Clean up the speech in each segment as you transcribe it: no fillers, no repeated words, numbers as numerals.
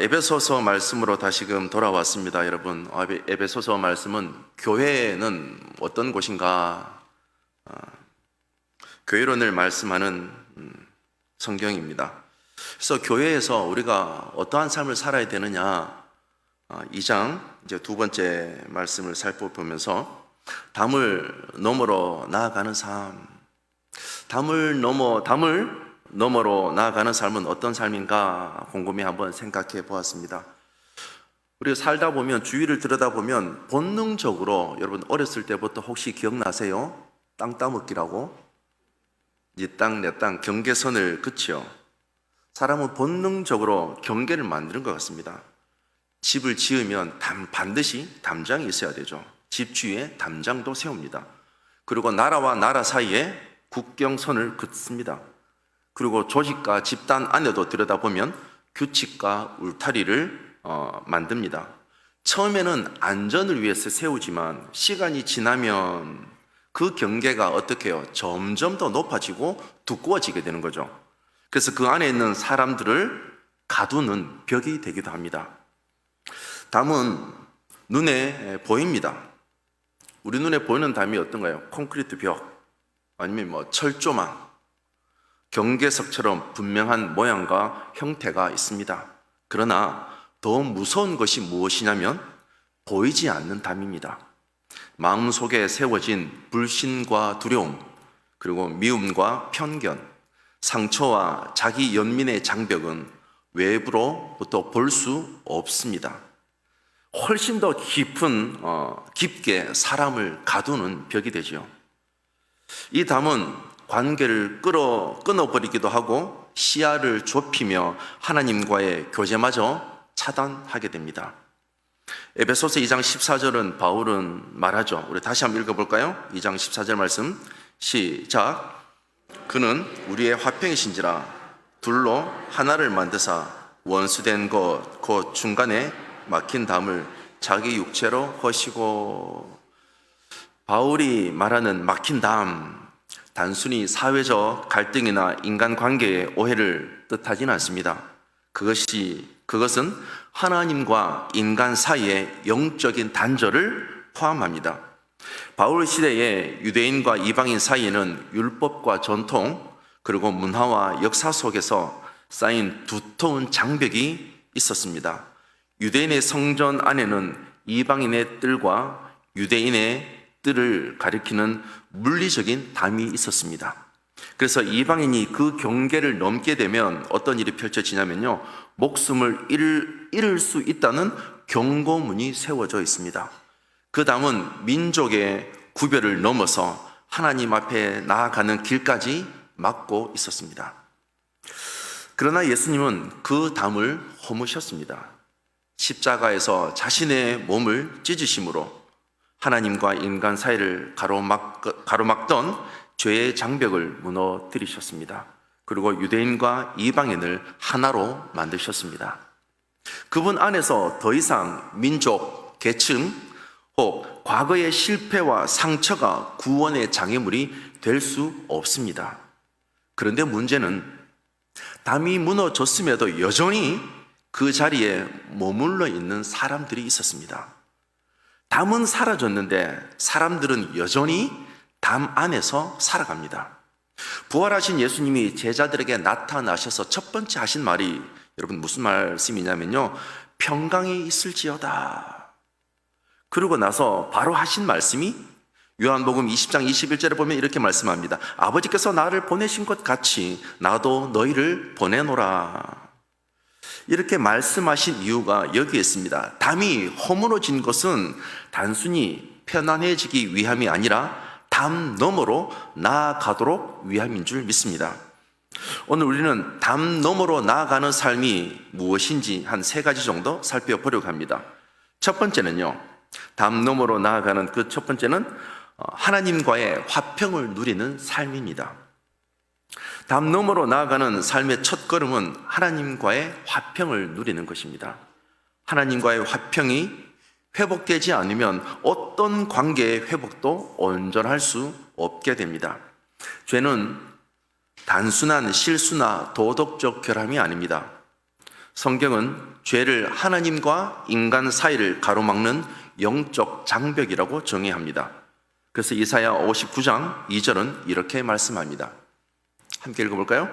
에베소서 말씀으로 다시금 돌아왔습니다. 여러분, 에베소서 말씀은 교회는 어떤 곳인가, 교회론을 말씀하는 성경입니다. 그래서 교회에서 우리가 어떠한 삶을 살아야 되느냐, 2장 이제 두 번째 말씀을 살펴보면서 담을 너머로 나아가는 삶, 담을 너머로 나아가는 삶은 어떤 삶인가 곰곰이 한번 생각해 보았습니다. 우리가 살다 보면, 주위를 들여다보면 본능적으로, 여러분 어렸을 때부터 혹시 기억나세요? 땅 따먹기라고? 네 땅 내 땅 경계선을 그치요. 사람은 본능적으로 경계를 만드는 것 같습니다. 집을 지으면 반드시 담장이 있어야 되죠. 집 주위에 담장도 세웁니다. 그리고 나라와 나라 사이에 국경선을 긋습니다. 그리고 조직과 집단 안에도 들여다보면 규칙과 울타리를 만듭니다. 처음에는 안전을 위해서 세우지만 시간이 지나면 그 경계가 어떻게 해요? 점점 더 높아지고 두꺼워지게 되는 거죠. 그래서 그 안에 있는 사람들을 가두는 벽이 되기도 합니다. 담은 눈에 보입니다. 우리 눈에 보이는 담이 어떤가요? 콘크리트 벽, 아니면 철조망, 경계석처럼 분명한 모양과 형태가 있습니다. 그러나 더 무서운 것이 무엇이냐면 보이지 않는 담입니다. 마음속에 세워진 불신과 두려움, 그리고 미움과 편견, 상처와 자기 연민의 장벽은 외부로부터 볼 수 없습니다. 훨씬 더 깊게 사람을 가두는 벽이 되죠. 이 담은 관계를 끊어버리기도 하고 시야를 좁히며 하나님과의 교제마저 차단하게 됩니다. 에베소서 2장 14절은 바울은 말하죠. 우리 다시 한번 읽어볼까요? 2장 14절 말씀 시작. 그는 우리의 화평이신지라 둘로 하나를 만드사 원수된 것 곧 중간에 막힌 담을 자기 육체로 허시고. 바울이 말하는 막힌 담, 단순히 사회적 갈등이나 인간관계의 오해를 뜻하지는 않습니다. 그것은 하나님과 인간 사이의 영적인 단절을 포함합니다. 바울 시대에 유대인과 이방인 사이에는 율법과 전통, 그리고 문화와 역사 속에서 쌓인 두터운 장벽이 있었습니다. 유대인의 성전 안에는 이방인의 뜰과 유대인의 뜰을 가리키는 물리적인 담이 있었습니다. 그래서 이방인이 그 경계를 넘게 되면 어떤 일이 펼쳐지냐면요, 목숨을 잃을 수 있다는 경고문이 세워져 있습니다. 그 담은 민족의 구별을 넘어서 하나님 앞에 나아가는 길까지 막고 있었습니다. 그러나 예수님은 그 담을 허무셨습니다. 십자가에서 자신의 몸을 찢으심으로 하나님과 인간 사이를 가로막던 죄의 장벽을 무너뜨리셨습니다. 그리고 유대인과 이방인을 하나로 만드셨습니다. 그분 안에서 더 이상 민족, 계층, 혹 과거의 실패와 상처가 구원의 장애물이 될 수 없습니다. 그런데 문제는 담이 무너졌음에도 여전히 그 자리에 머물러 있는 사람들이 있었습니다. 담은 사라졌는데 사람들은 여전히 담 안에서 살아갑니다. 부활하신 예수님이 제자들에게 나타나셔서 첫 번째 하신 말이, 여러분 무슨 말씀이냐면요, 평강이 있을지어다. 그러고 나서 바로 하신 말씀이 요한복음 20장 21절에 보면 이렇게 말씀합니다. 아버지께서 나를 보내신 것 같이 나도 너희를 보내노라. 이렇게 말씀하신 이유가 여기에 있습니다. 담이 허물어진 것은 단순히 편안해지기 위함이 아니라 담 너머로 나아가도록 위함인 줄 믿습니다. 오늘 우리는 담 너머로 나아가는 삶이 무엇인지 한 3가지 정도 살펴보려고 합니다. 첫 번째는요, 담 너머로 나아가는 그 첫 번째는 하나님과의 화평을 누리는 삶입니다. 담 너머로 나아가는 삶의 첫 걸음은 하나님과의 화평을 누리는 것입니다. 하나님과의 화평이 회복되지 않으면 어떤 관계의 회복도 온전할 수 없게 됩니다. 죄는 단순한 실수나 도덕적 결함이 아닙니다. 성경은 죄를 하나님과 인간 사이를 가로막는 영적 장벽이라고 정의합니다. 그래서 이사야 59장 2절은 이렇게 말씀합니다. 함께 읽어볼까요?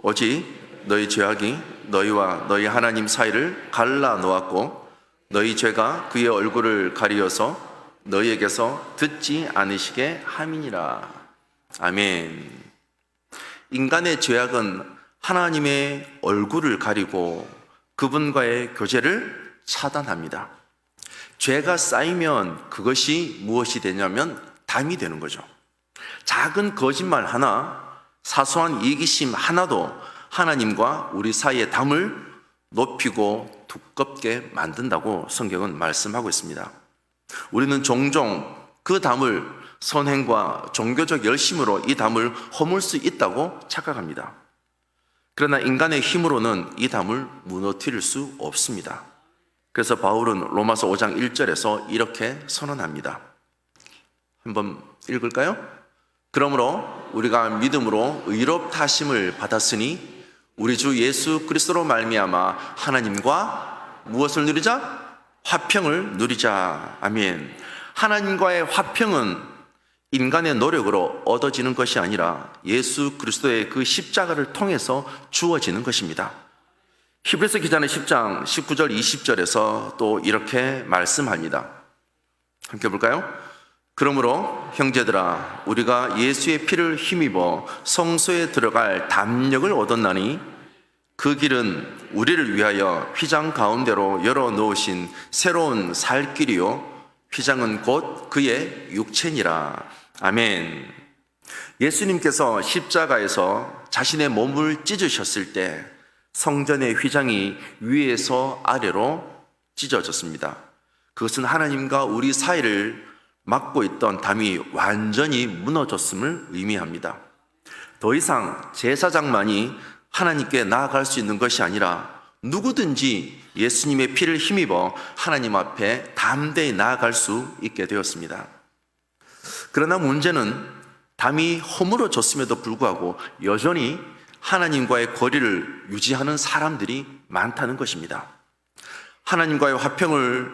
오직 너희 죄악이 너희와 너희 하나님 사이를 갈라 놓았고 너희 죄가 그의 얼굴을 가리어서 너희에게서 듣지 않으시게 함이니라. 아멘. 인간의 죄악은 하나님의 얼굴을 가리고 그분과의 교제를 차단합니다. 죄가 쌓이면 그것이 무엇이 되냐면 담이 되는 거죠. 작은 거짓말 하나, 사소한 이기심 하나도 하나님과 우리 사이의 담을 높이고 두껍게 만든다고 성경은 말씀하고 있습니다. 우리는 종종 그 담을 선행과 종교적 열심으로 이 담을 허물 수 있다고 착각합니다. 그러나 인간의 힘으로는 이 담을 무너뜨릴 수 없습니다. 그래서 바울은 로마서 5장 1절에서 이렇게 선언합니다. 한번 읽을까요? 그러므로 우리가 믿음으로 의롭다 하심을 받았으니 우리 주 예수 그리스도로 말미암아 하나님과 무엇을 누리자? 화평을 누리자. 아멘. 하나님과의 화평은 인간의 노력으로 얻어지는 것이 아니라 예수 그리스도의 그 십자가를 통해서 주어지는 것입니다. 히브리서 기자는 10장 19절 20절에서 또 이렇게 말씀합니다. 함께 볼까요? 그러므로 형제들아 우리가 예수의 피를 힘입어 성소에 들어갈 담력을 얻었나니 그 길은 우리를 위하여 휘장 가운데로 열어놓으신 새로운 살 길이요 휘장은 곧 그의 육체니라. 아멘. 예수님께서 십자가에서 자신의 몸을 찢으셨을 때 성전의 휘장이 위에서 아래로 찢어졌습니다. 그것은 하나님과 우리 사이를 막고 있던 담이 완전히 무너졌음을 의미합니다. 더 이상 제사장만이 하나님께 나아갈 수 있는 것이 아니라 누구든지 예수님의 피를 힘입어 하나님 앞에 담대히 나아갈 수 있게 되었습니다. 그러나 문제는 담이 허물어졌음에도 불구하고 여전히 하나님과의 거리를 유지하는 사람들이 많다는 것입니다. 하나님과의 화평을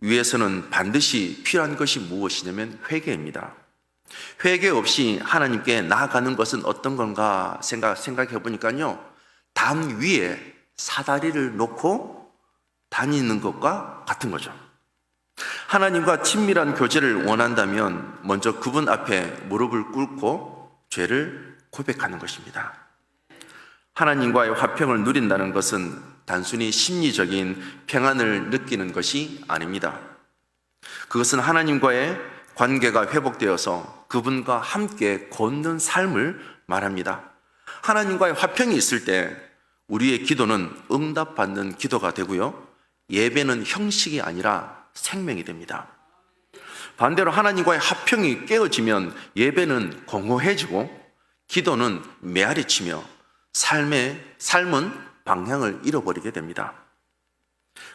위해서는 반드시 필요한 것이 무엇이냐면 회개입니다. 회개 없이 하나님께 나아가는 것은 어떤 건가 생각해 보니까요, 담 위에 사다리를 놓고 다니는 것과 같은 거죠. 하나님과 친밀한 교제를 원한다면 먼저 그분 앞에 무릎을 꿇고 죄를 고백하는 것입니다. 하나님과의 화평을 누린다는 것은 단순히 심리적인 평안을 느끼는 것이 아닙니다. 그것은 하나님과의 관계가 회복되어서 그분과 함께 걷는 삶을 말합니다. 하나님과의 화평이 있을 때 우리의 기도는 응답받는 기도가 되고요, 예배는 형식이 아니라 생명이 됩니다. 반대로 하나님과의 화평이 깨어지면 예배는 공허해지고 기도는 메아리치며 삶은 방향을 잃어버리게 됩니다.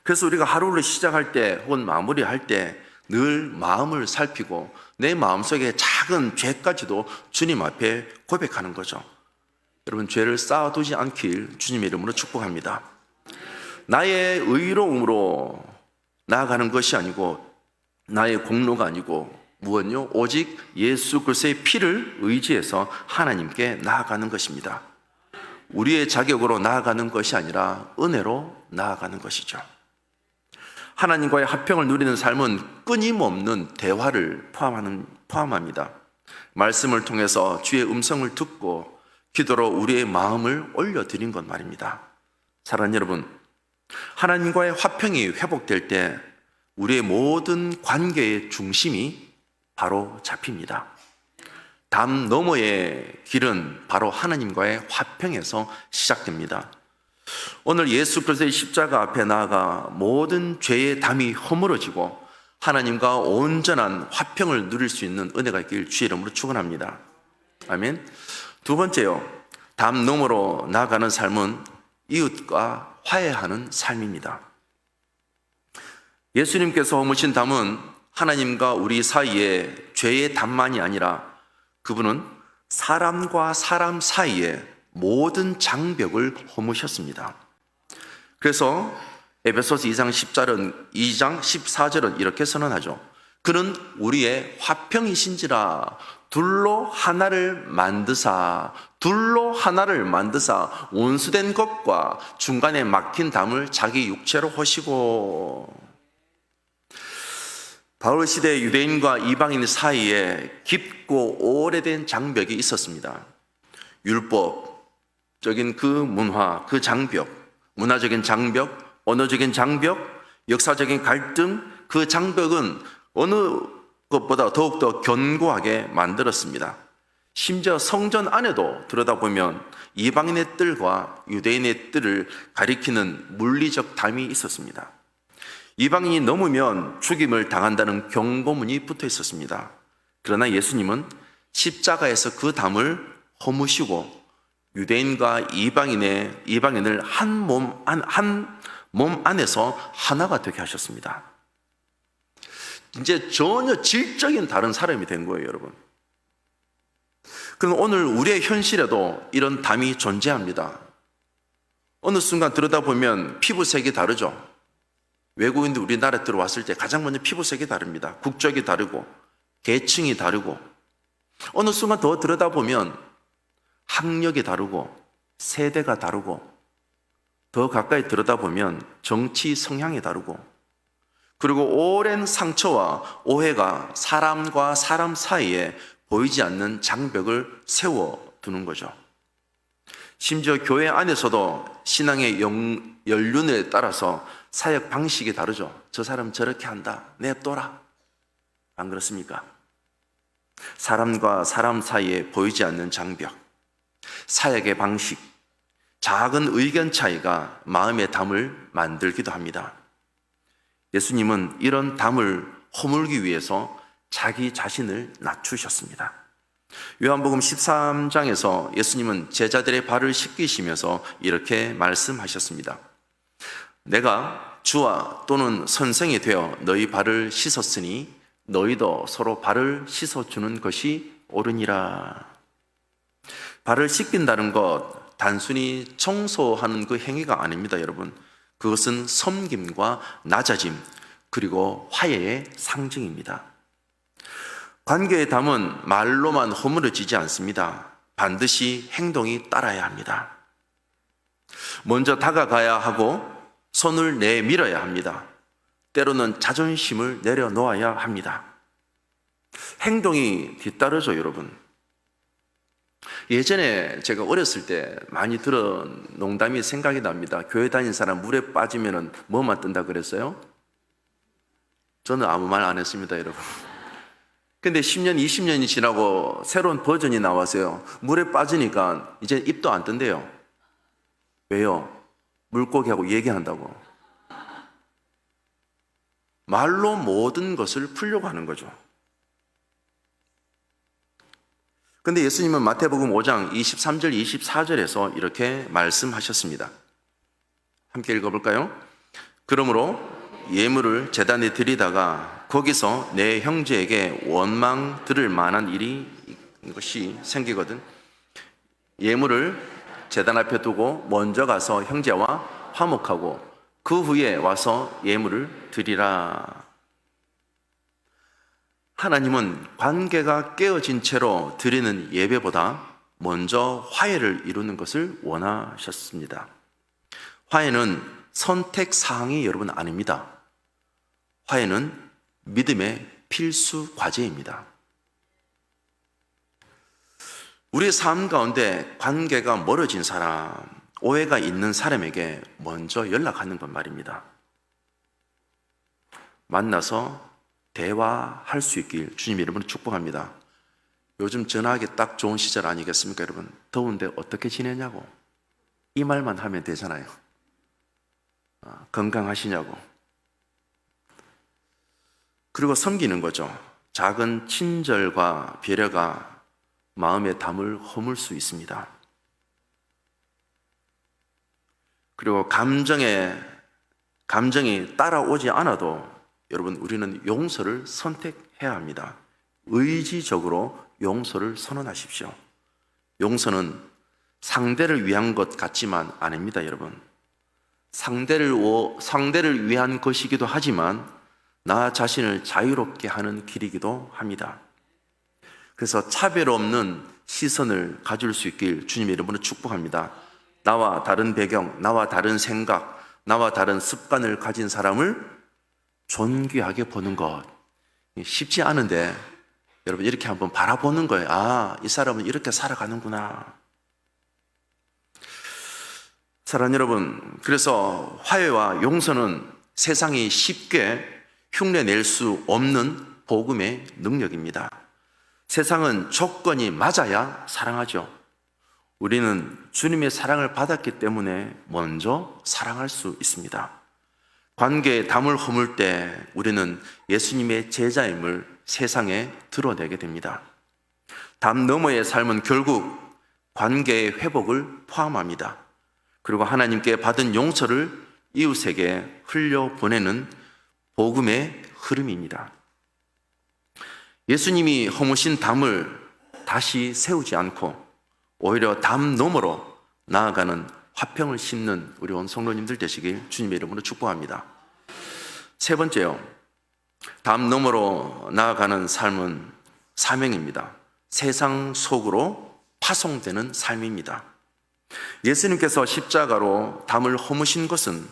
그래서 우리가 하루를 시작할 때 혹은 마무리할 때 늘 마음을 살피고 내 마음속에 작은 죄까지도 주님 앞에 고백하는 거죠. 여러분, 죄를 쌓아두지 않길 주님의 이름으로 축복합니다. 나의 의로움으로 나아가는 것이 아니고 나의 공로가 아니고 무엇요? 오직 예수 그리스도의 피를 의지해서 하나님께 나아가는 것입니다. 우리의 자격으로 나아가는 것이 아니라 은혜로 나아가는 것이죠. 하나님과의 화평을 누리는 삶은 끊임없는 대화를 포함합니다. 말씀을 통해서 주의 음성을 듣고 기도로 우리의 마음을 올려드린 것 말입니다. 사랑하는 여러분, 하나님과의 화평이 회복될 때 우리의 모든 관계의 중심이 바로 잡힙니다. 담 너머의 길은 바로 하나님과의 화평에서 시작됩니다. 오늘 예수 그리스도의 십자가 앞에 나아가 모든 죄의 담이 허물어지고 하나님과 온전한 화평을 누릴 수 있는 은혜가 있길 주의 이름으로 축원합니다. 아멘. 두 번째요, 담 너머로 나아가는 삶은 이웃과 화해하는 삶입니다. 예수님께서 허무신 담은 하나님과 우리 사이에 죄의 담만이 아니라 그분은 사람과 사람 사이에 모든 장벽을 허무셨습니다. 그래서 에베소서 2장 14절은 이렇게 선언하죠. 그는 우리의 화평이신지라 둘로 하나를 만드사 원수된 것과 중간에 막힌 담을 자기 육체로 허시고. 바울 시대 유대인과 이방인 사이에 깊고 오래된 장벽이 있었습니다. 율법적인 그 문화, 그 장벽, 문화적인 장벽, 언어적인 장벽, 역사적인 갈등, 그 장벽은 어느 것보다 더욱더 견고하게 만들었습니다. 심지어 성전 안에도 들여다보면 이방인의 뜰과 유대인의 뜰을 가리키는 물리적 담이 있었습니다. 이방인이 넘으면 죽임을 당한다는 경고문이 붙어 있었습니다. 그러나 예수님은 십자가에서 그 담을 허무시고 유대인과 이방인을 한 몸 안에서 하나가 되게 하셨습니다. 이제 전혀 질적인 다른 사람이 된 거예요, 여러분. 그럼 오늘 우리의 현실에도 이런 담이 존재합니다. 어느 순간 들여다보면 피부색이 다르죠. 외국인들 우리나라에 들어왔을 때 가장 먼저 피부색이 다릅니다. 국적이 다르고 계층이 다르고, 어느 순간 더 들여다보면 학력이 다르고 세대가 다르고, 더 가까이 들여다보면 정치 성향이 다르고, 그리고 오랜 상처와 오해가 사람과 사람 사이에 보이지 않는 장벽을 세워두는 거죠. 심지어 교회 안에서도 신앙의 연륜에 따라서 사역 방식이 다르죠. 저 사람 저렇게 한다, 냅둬라. 안 그렇습니까? 사람과 사람 사이에 보이지 않는 장벽, 사역의 방식, 작은 의견 차이가 마음의 담을 만들기도 합니다. 예수님은 이런 담을 허물기 위해서 자기 자신을 낮추셨습니다. 요한복음 13장에서 예수님은 제자들의 발을 씻기시면서 이렇게 말씀하셨습니다. 내가 주와 또는 선생이 되어 너희 발을 씻었으니 너희도 서로 발을 씻어주는 것이 옳으니라. 발을 씻긴다는 것, 단순히 청소하는 그 행위가 아닙니다, 여러분. 그것은 섬김과 낮아짐, 그리고 화해의 상징입니다. 관계의 담은 말로만 허물어지지 않습니다. 반드시 행동이 따라야 합니다. 먼저 다가가야 하고 손을 내밀어야 합니다. 때로는 자존심을 내려놓아야 합니다. 행동이 뒤따르죠, 여러분. 예전에 제가 어렸을 때 많이 들은 농담이 생각이 납니다. 교회 다니는 사람 물에 빠지면 뭐만 뜬다 그랬어요? 저는 아무 말 안 했습니다, 여러분. 근데 10년, 20년이 지나고 새로운 버전이 나왔어요. 물에 빠지니까 이제 입도 안 뜬대요. 왜요? 물고기하고 얘기한다고. 말로 모든 것을 풀려고 하는 거죠. 근데 예수님은 마태복음 5장 23절, 24절에서 이렇게 말씀하셨습니다. 함께 읽어볼까요? 그러므로 예물을 제단에 드리다가 거기서 내 형제에게 원망 들을 만한 일이 것이 생기거든 예물을 제단 앞에 두고 먼저 가서 형제와 화목하고 그 후에 와서 예물을 드리라. 하나님은 관계가 깨어진 채로 드리는 예배보다 먼저 화해를 이루는 것을 원하셨습니다. 화해는 선택 사항이 여러분 아닙니다. 화해는 믿음의 필수 과제입니다. 우리의 삶 가운데 관계가 멀어진 사람, 오해가 있는 사람에게 먼저 연락하는 건 말입니다. 만나서 대화할 수 있길 주님 이름으로 축복합니다. 요즘 전화하기 딱 좋은 시절 아니겠습니까, 여러분? 더운데 어떻게 지내냐고 이 말만 하면 되잖아요. 건강하시냐고. 그리고 섬기는 거죠. 작은 친절과 배려가 마음의 담을 허물 수 있습니다. 그리고 감정이 따라오지 않아도 여러분, 우리는 용서를 선택해야 합니다. 의지적으로 용서를 선언하십시오. 용서는 상대를 위한 것 같지만 아닙니다, 여러분. 상대를 위한 것이기도 하지만 나 자신을 자유롭게 하는 길이기도 합니다. 그래서 차별 없는 시선을 가질 수 있길 주님의 이름으로 축복합니다. 나와 다른 배경, 나와 다른 생각, 나와 다른 습관을 가진 사람을 존귀하게 보는 것 쉽지 않은데 여러분 이렇게 한번 바라보는 거예요. 아, 이 사람은 이렇게 살아가는구나. 사랑하는 여러분, 그래서 화해와 용서는 세상이 쉽게 흉내낼 수 없는 복음의 능력입니다. 세상은 조건이 맞아야 사랑하죠. 우리는 주님의 사랑을 받았기 때문에 먼저 사랑할 수 있습니다. 관계에 담을 허물 때 우리는 예수님의 제자임을 세상에 드러내게 됩니다. 담 너머의 삶은 결국 관계의 회복을 포함합니다. 그리고 하나님께 받은 용서를 이웃에게 흘려보내는 복음의 흐름입니다. 예수님이 허무신 담을 다시 세우지 않고 오히려 담 너머로 나아가는 화평을 심는 우리 온 성도님들 되시길 주님의 이름으로 축복합니다. 세 번째요, 담 너머로 나아가는 삶은 사명입니다. 세상 속으로 파송되는 삶입니다. 예수님께서 십자가로 담을 허무신 것은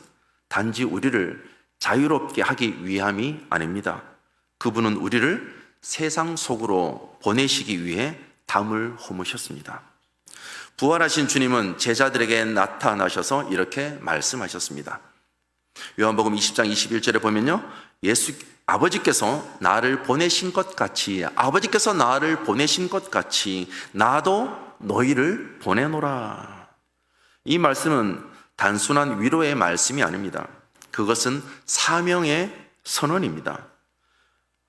단지 우리를 자유롭게 하기 위함이 아닙니다. 그분은 우리를 세상 속으로 보내시기 위해 담을 허무셨습니다. 부활하신 주님은 제자들에게 나타나셔서 이렇게 말씀하셨습니다. 요한복음 20장 21절에 보면요, 아버지께서 나를 보내신 것 같이 나도 너희를 보내노라. 이 말씀은 단순한 위로의 말씀이 아닙니다. 그것은 사명의 선언입니다.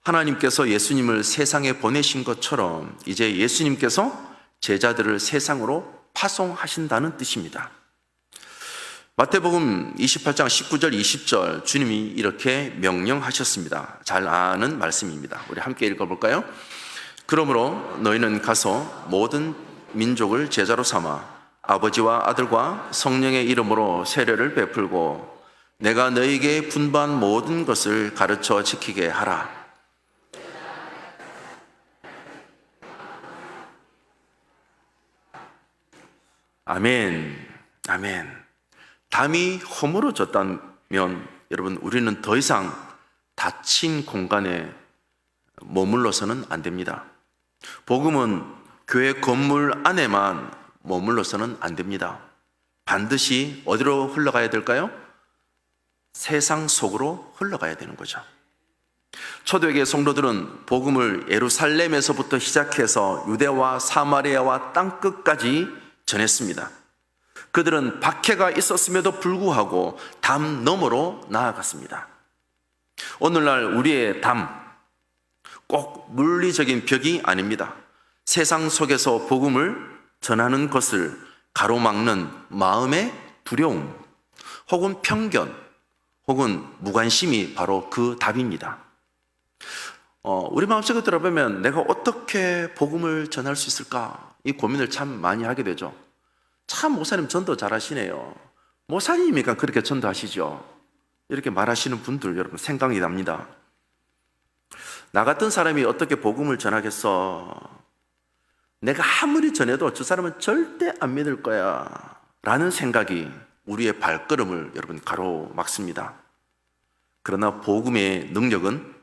하나님께서 예수님을 세상에 보내신 것처럼 이제 예수님께서 제자들을 세상으로 파송하신다는 뜻입니다. 마태복음 28장 19절 20절 주님이 이렇게 명령하셨습니다. 잘 아는 말씀입니다. 우리 함께 읽어볼까요? 그러므로 너희는 가서 모든 민족을 제자로 삼아 아버지와 아들과 성령의 이름으로 세례를 베풀고 내가 너희에게 분부한 모든 것을 가르쳐 지키게 하라. 아멘. 아멘. 담이 허물어졌다면 여러분 우리는 더 이상 닫힌 공간에 머물러서는 안 됩니다. 복음은 교회 건물 안에만 머물러서는 안 됩니다. 반드시 어디로 흘러가야 될까요? 세상 속으로 흘러가야 되는 거죠. 초대교회 성도들은 복음을 예루살렘에서부터 시작해서 유대와 사마리아와 땅끝까지 전했습니다. 그들은 박해가 있었음에도 불구하고 담 너머로 나아갔습니다. 오늘날 우리의 담, 꼭 물리적인 벽이 아닙니다. 세상 속에서 복음을 전하는 것을 가로막는 마음의 두려움, 혹은 편견, 혹은 무관심이 바로 그 답입니다. 우리 마음속에 들어보면 내가 어떻게 복음을 전할 수 있을까? 이 고민을 참 많이 하게 되죠. 참 목사님 전도 잘하시네요. 목사님이니까 그렇게 전도하시죠. 이렇게 말하시는 분들 여러분 생각이 납니다. 나 같은 사람이 어떻게 복음을 전하겠어? 내가 아무리 전해도 저 사람은 절대 안 믿을 거야 라는 생각이 우리의 발걸음을 여러분 가로막습니다. 그러나 복음의 능력은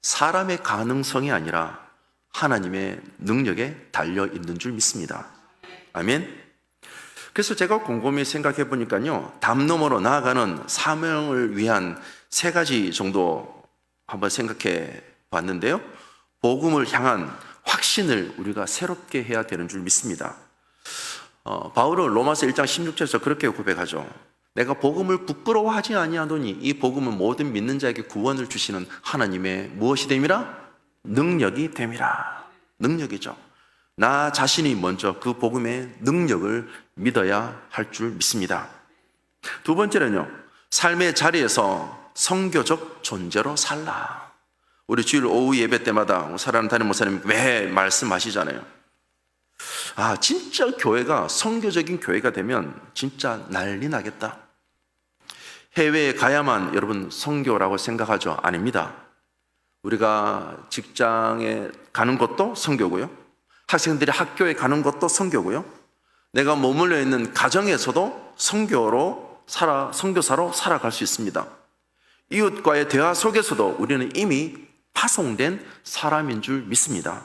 사람의 가능성이 아니라 하나님의 능력에 달려 있는 줄 믿습니다. 아멘. 그래서 제가 곰곰이 생각해 보니까요, 담 너머로 나아가는 사명을 위한 세 가지 정도 한번 생각해 봤는데요, 복음을 향한 확신을 우리가 새롭게 해야 되는 줄 믿습니다. 바울은 로마서 1장 16절에서 그렇게 고백하죠. 내가 복음을 부끄러워하지 아니하노니 이 복음은 모든 믿는 자에게 구원을 주시는 하나님의 무엇이 됨이라? 능력이 됨이라. 능력이죠. 나 자신이 먼저 그 복음의 능력을 믿어야 할 줄 믿습니다. 두 번째는요, 삶의 자리에서 선교적 존재로 살라. 우리 주일 오후 예배 때마다 사랑하는 담임 목사님 왜 말씀하시잖아요. 진짜 교회가 선교적인 교회가 되면 진짜 난리 나겠다. 해외에 가야만 여러분 선교라고 생각하죠? 아닙니다. 우리가 직장에 가는 것도 선교고요. 학생들이 학교에 가는 것도 선교고요. 내가 머물러 있는 가정에서도 선교사로 살아갈 수 있습니다. 이웃과의 대화 속에서도 우리는 이미 파송된 사람인 줄 믿습니다.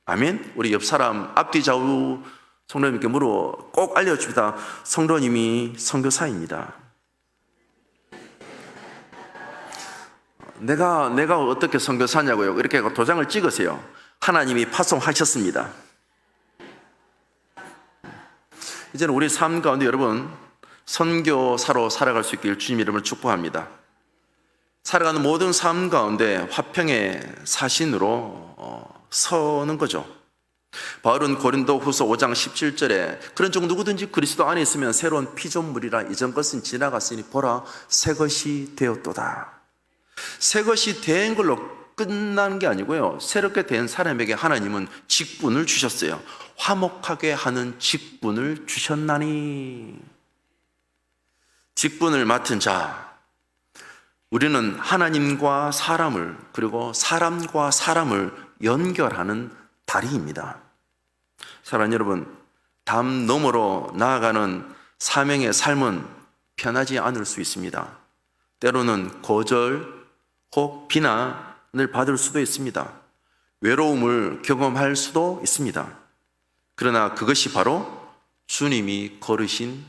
아멘. 우리 옆 사람 앞뒤 좌우 성도님께 물어 꼭 알려줍니다. 성도님이 선교사입니다. 내가 어떻게 선교사냐고요? 이렇게 도장을 찍으세요. 하나님이 파송하셨습니다. 이제는 우리 삶 가운데 여러분 선교사로 살아갈 수 있길 주님 이름으로 축복합니다. 살아가는 모든 삶 가운데 화평의 사신으로 서는 거죠. 바울은 고린도 후서 5장 17절에 그런 종 누구든지 그리스도 안에 있으면 새로운 피조물이라 이전 것은 지나갔으니 보라 새 것이 되었도다. 새 것이 된 걸로 끝난 게 아니고요, 새롭게 된 사람에게 하나님은 직분을 주셨어요. 화목하게 하는 직분을 주셨나니. 직분을 맡은 자, 우리는 하나님과 사람을 그리고 사람과 사람을 연결하는 다리입니다. 사랑하는 여러분, 담 너머로 나아가는 사명의 삶은 편하지 않을 수 있습니다. 때로는 거절 혹 비난을 받을 수도 있습니다. 외로움을 경험할 수도 있습니다. 그러나 그것이 바로 주님이 걸으신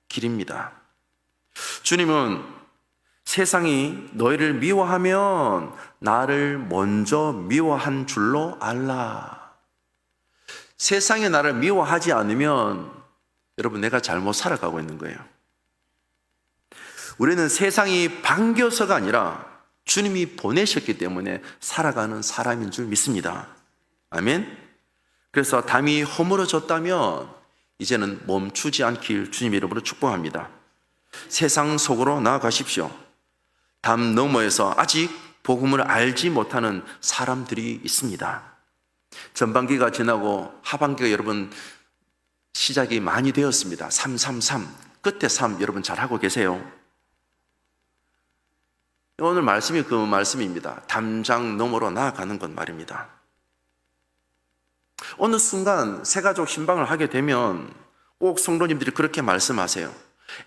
길입니다. 주님은 세상이 너희를 미워하면 나를 먼저 미워한 줄로 알라. 세상이 나를 미워하지 않으면 여러분 내가 잘못 살아가고 있는 거예요. 우리는 세상이 반겨서가 아니라 주님이 보내셨기 때문에 살아가는 사람인 줄 믿습니다. 아멘. 그래서 담이 허물어졌다면 이제는 멈추지 않길 주님 이름으로 축복합니다. 세상 속으로 나아가십시오. 담 너머에서 아직 복음을 알지 못하는 사람들이 있습니다. 전반기가 지나고 하반기가 여러분 시작이 많이 되었습니다. 333 끝에 3 여러분 잘하고 계세요? 오늘 말씀이 그 말씀입니다. 담장 너머로 나아가는 것 말입니다. 어느 순간 새가족 신방을 하게 되면 꼭 성도님들이 그렇게 말씀하세요.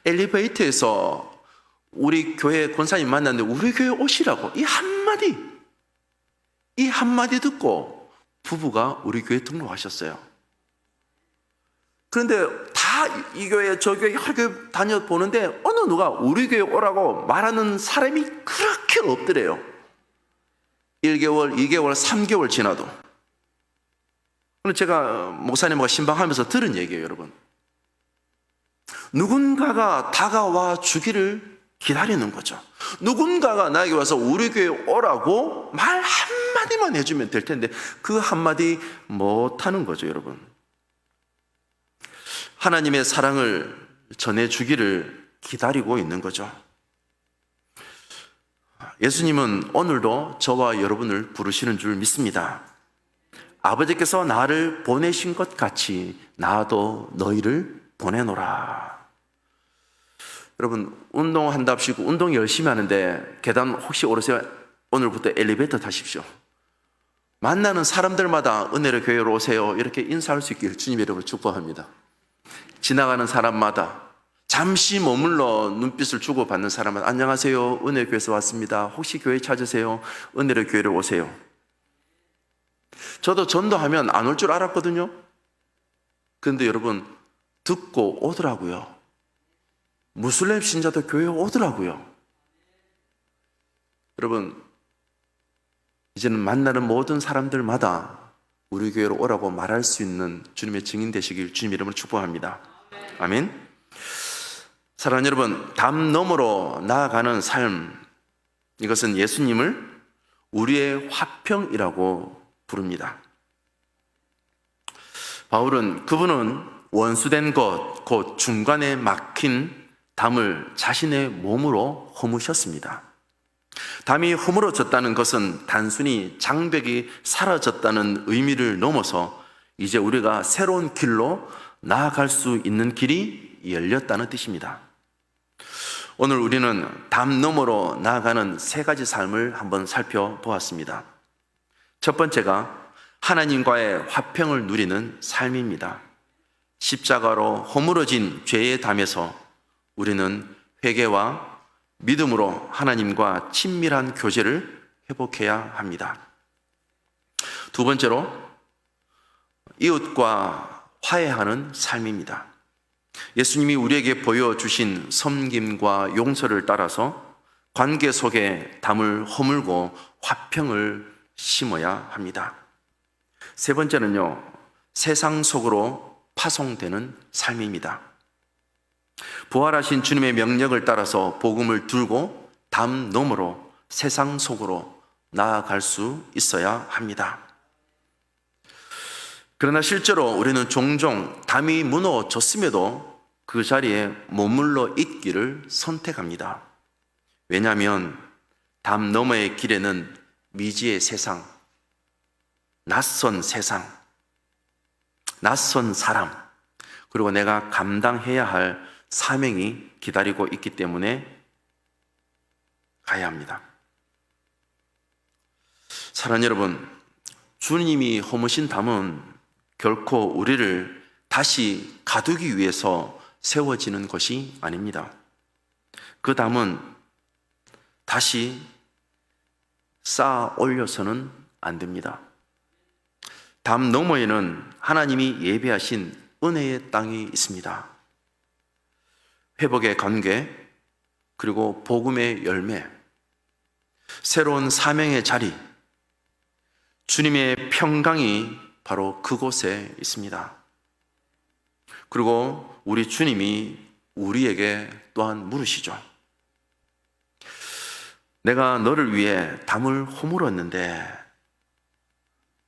엘리베이터에서 우리 교회 권사님 만났는데 우리 교회 오시라고 이 한마디 듣고 부부가 우리 교회 등록하셨어요. 그런데 다 이 교회 저 교회 여러 교회 다녀보는데 어느 누가 우리 교회 오라고 말하는 사람이 그렇게 없더래요. 1개월, 2개월, 3개월 지나도. 제가 목사님과 신방하면서 들은 얘기예요, 여러분. 누군가가 다가와 주기를 기다리는 거죠. 누군가가 나에게 와서 우리 교회 오라고 말 한마디만 해주면 될 텐데 그 한마디 못하는 거죠, 여러분. 하나님의 사랑을 전해주기를 기다리고 있는 거죠. 예수님은 오늘도 저와 여러분을 부르시는 줄 믿습니다. 아버지께서 나를 보내신 것 같이 나도 너희를 보내노라. 여러분 운동한답시고 운동 열심히 하는데 계단 혹시 오르세요? 오늘부터 엘리베이터 타십시오. 만나는 사람들마다 은혜의 교회로 오세요 이렇게 인사할 수 있길 주님 여러분을 축복합니다. 지나가는 사람마다 잠시 머물러 눈빛을 주고받는 사람은 안녕하세요 은혜의 교회에서 왔습니다. 혹시 교회 찾으세요? 은혜의 교회로 오세요. 저도 전도하면 안 올 줄 알았거든요. 그런데 여러분 듣고 오더라고요. 무슬림 신자도 교회에 오더라고요. 여러분 이제는 만나는 모든 사람들마다 우리 교회로 오라고 말할 수 있는 주님의 증인 되시길 주님 이름으로 축복합니다. 아멘. 사랑하는 여러분, 담 너머로 나아가는 삶, 이것은 예수님을 우리의 화평이라고 부릅니다. 바울은 그분은 원수된 것, 곧 중간에 막힌 담을 자신의 몸으로 허무셨습니다. 담이 허물어졌다는 것은 단순히 장벽이 사라졌다는 의미를 넘어서 이제 우리가 새로운 길로 나아갈 수 있는 길이 열렸다는 뜻입니다. 오늘 우리는 담 너머로 나아가는 세 가지 삶을 한번 살펴보았습니다. 첫 번째가 하나님과의 화평을 누리는 삶입니다. 십자가로 허물어진 죄의 담에서 우리는 회개와 믿음으로 하나님과 친밀한 교제를 회복해야 합니다. 두 번째로 이웃과 화해하는 삶입니다. 예수님이 우리에게 보여주신 섬김과 용서를 따라서 관계 속에 담을 허물고 화평을 심어야 합니다. 세 번째는요, 세상 속으로 파송되는 삶입니다. 부활하신 주님의 명령을 따라서 복음을 들고 담 너머로 세상 속으로 나아갈 수 있어야 합니다. 그러나 실제로 우리는 종종 담이 무너졌음에도 그 자리에 머물러 있기를 선택합니다. 왜냐하면 담 너머의 길에는 미지의 세상, 낯선 세상, 낯선 사람, 그리고 내가 감당해야 할 사명이 기다리고 있기 때문에 가야 합니다. 사랑하는 여러분, 주님이 허무신 담은 결코 우리를 다시 가두기 위해서 세워지는 것이 아닙니다. 그 담은 다시 쌓아 올려서는 안 됩니다. 담 너머에는 하나님이 예비하신 은혜의 땅이 있습니다. 회복의 관계, 그리고 복음의 열매, 새로운 사명의 자리, 주님의 평강이 바로 그곳에 있습니다. 그리고 우리 주님이 우리에게 또한 물으시죠. 내가 너를 위해 담을 허물었는데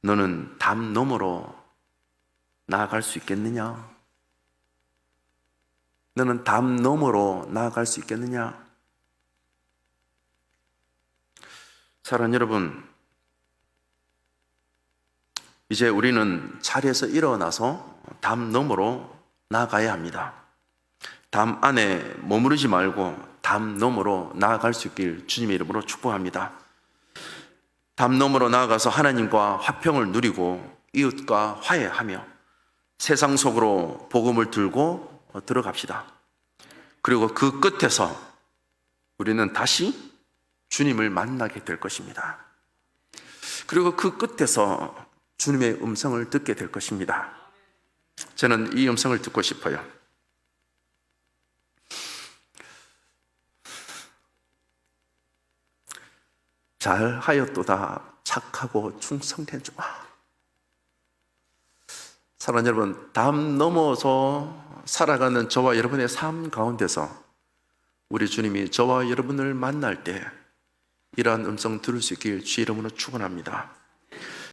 너는 담 너머로 나아갈 수 있겠느냐? 너는 담 너머로 나아갈 수 있겠느냐? 사랑하는 여러분, 이제 우리는 자리에서 일어나서 담 너머로 나아가야 합니다. 담 안에 머무르지 말고 담 너머로 나아갈 수 있길 주님의 이름으로 축복합니다. 담 너머로 나아가서 하나님과 화평을 누리고 이웃과 화해하며 세상 속으로 복음을 들고 들어갑시다. 그리고 그 끝에서 우리는 다시 주님을 만나게 될 것입니다. 그리고 그 끝에서 주님의 음성을 듣게 될 것입니다. 저는 이 음성을 듣고 싶어요. 잘하였도다 착하고 충성된 종아. 사랑하는 여러분, 담 넘어서 살아가는 저와 여러분의 삶 가운데서 우리 주님이 저와 여러분을 만날 때 이러한 음성 들을 수 있길 주의 이름으로 축원합니다.